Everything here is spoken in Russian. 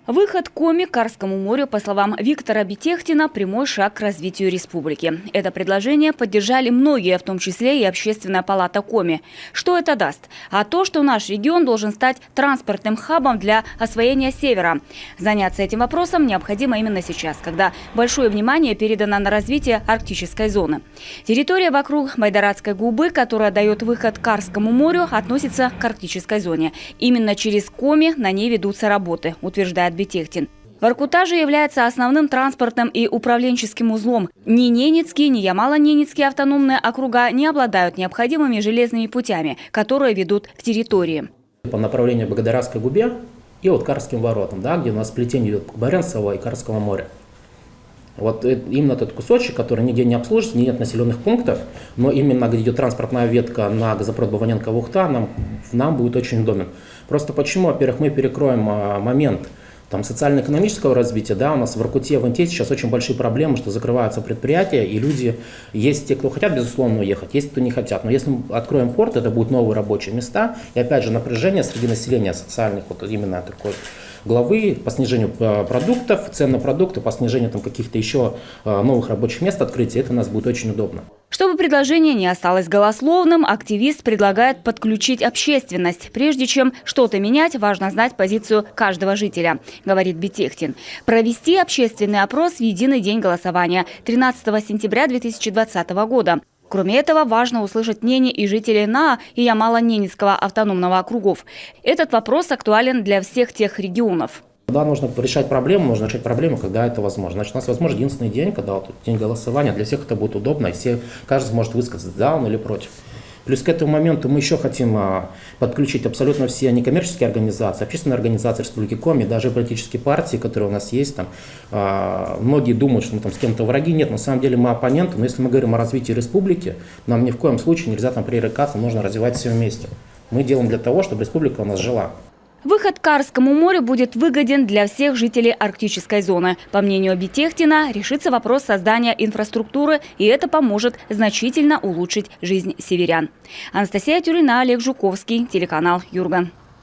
Выход Коми к Карскому морю, по словам Виктора Бетехтина, прямой шаг к развитию республики. Это предложение поддержали многие, в том числе и Общественная палата Коми. Что это даст? А то, что наш регион должен стать транспортным хабом для освоения севера. Заняться этим вопросом необходимо именно сейчас, когда большое внимание передано на развитие арктической зоны. Территория вокруг Байдарадской губы, которая дает выход к Карскому морю, относится к арктической зоне. Именно через Коми на ней ведутся работы, утверждает Бетехтин. Воркута же является основным транспортным и управленческим узлом. Ни Ненецкий, ни Ямало-Ненецкие автономные округа не обладают необходимыми железными путями, которые ведут к территории. По направлению Байдарадской губе и вот Карским воротам, да, где у нас сплетение идет Баренцева и Карского моря. Вот именно этот кусочек, который нигде не обслуживается, нет населенных пунктов, но именно где идет транспортная ветка на газопровод Баваненко-Вухта, нам будет очень удобен. Просто почему? Во-первых, мы перекроем момент социально-экономического развития. Да, у нас в Воркуте, в Инте сейчас очень большие проблемы, что закрываются предприятия, и люди, есть те, кто хотят, безусловно, уехать, есть кто не хотят. Но если мы откроем порт, это будут новые рабочие места, и опять же напряжение среди населения социальных, вот именно такой главы по снижению продуктов, цен на продукты, по снижению каких-то еще новых рабочих мест открытия, это у нас будет очень удобно. Чтобы предложение не осталось голословным, активист предлагает подключить общественность. Прежде чем что-то менять, важно знать позицию каждого жителя, говорит Бетехтин. Провести общественный опрос в единый день голосования 13 сентября 2020 года. Кроме этого, важно услышать мнение и жителей НАА и Ямало-Ненецкого автономного округов. Этот вопрос актуален для всех тех регионов. Да, нужно решать проблему, когда это возможно. Значит, у нас возможно единственный день, когда день голосования, для всех это будет удобно, и каждый сможет высказать за или против. Плюс к этому моменту мы еще хотим подключить абсолютно все некоммерческие организации, общественные организации Республики Коми, даже политические партии, которые у нас есть. Многие думают, что мы с кем-то враги. Нет, на самом деле мы оппоненты, но если мы говорим о развитии республики, нам ни в коем случае нельзя пререкаться, нужно развивать все вместе. Мы делаем для того, чтобы республика у нас жила. Выход к Карскому морю будет выгоден для всех жителей арктической зоны. По мнению Бетехтина, решится вопрос создания инфраструктуры, и это поможет значительно улучшить жизнь северян. Анастасия Тюрина, Олег Жуковский, телеканал Юрган.